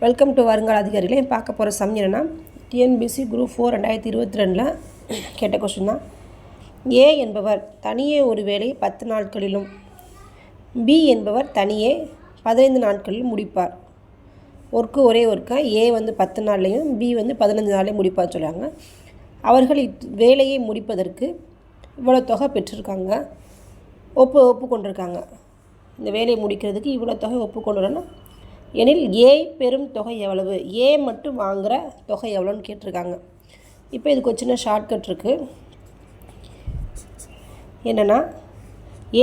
Welcome to வருங்கால அதிகாரிகளே. பார்க்க போகிற சம் என்னென்னா, டிஎன்பிசி குரூப் 4 2022 கேட்ட கொஸ்டின் தான். ஏ என்பவர் தனியே ஒரு வேலையை 10 நாட்களிலும் பி என்பவர் தனியே 15 நாட்களிலும் முடிப்பார். ஒரே ஒர்க்காக ஏ 10 நாள்லையும் பி 15 நாள்லையும் முடிப்பார்னு சொல்கிறாங்க. அவர்கள் வேலையை முடிப்பதற்கு இவ்வளோ தொகை பெற்றிருக்காங்க, ஒப்புக்கொண்டிருக்காங்க. இந்த வேலையை முடிக்கிறதுக்கு இவ்வளோ தொகை ஒப்புக்கொண்டுறோன்னா, எனில் ஏ பெரும் தொகை எவ்வளவு, ஏ மட்டும் வாங்குகிற தொகை எவ்வளோன்னு கேட்டிருக்காங்க. இப்போ இதுக்கு ஒரு சின்ன ஷார்ட்கட் இருக்குது. என்னென்னா,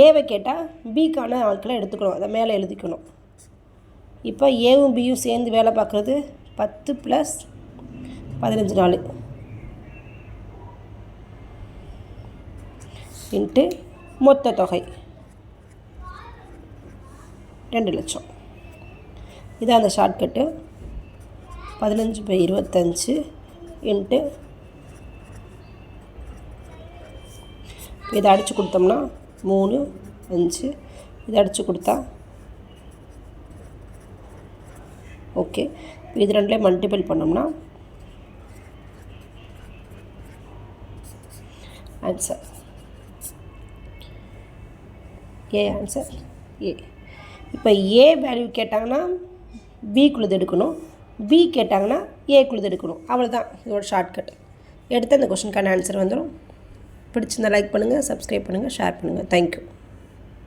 ஏவை கேட்டால் பிக்கான ஆட்களை எடுத்துக்கணும், அதை மேலே எழுதிக்கணும். இப்போ ஏவும் பியும் சேர்ந்து வேலை பார்க்குறது 10 + 15 நாள் இன்ட்டு மொத்த தொகை 2 லட்சம். இதான் அந்த ஷார்ட்கட்டு. 15/25 இன்ட்டு இதை அடித்து கொடுத்தோம்னா 3, 5. இதை அடித்து கொடுத்தா ஓகே. இது ரெண்டுலேயும் மல்டிபிள் பண்ணோம்னா ஆன்சர் ஏ. Answer A. இப்போ ஏ வேல்யூ கேட்டாங்கன்னா பிக்குள்ளது எடுக்கணும், பி கேட்டாங்கன்னா ஏக்குள்ளது எடுக்கணும். அவ்வளோதான் இதோட ஷார்ட்கட். எடுத்து அந்த கொஸ்டினுக்கான ஆன்சர் வந்துடும். பிடிச்சிருந்தால் லைக் பண்ணுங்கள், சப்ஸ்கிரைப் பண்ணுங்கள், ஷேர் பண்ணுங்கள். தேங்க்யூ.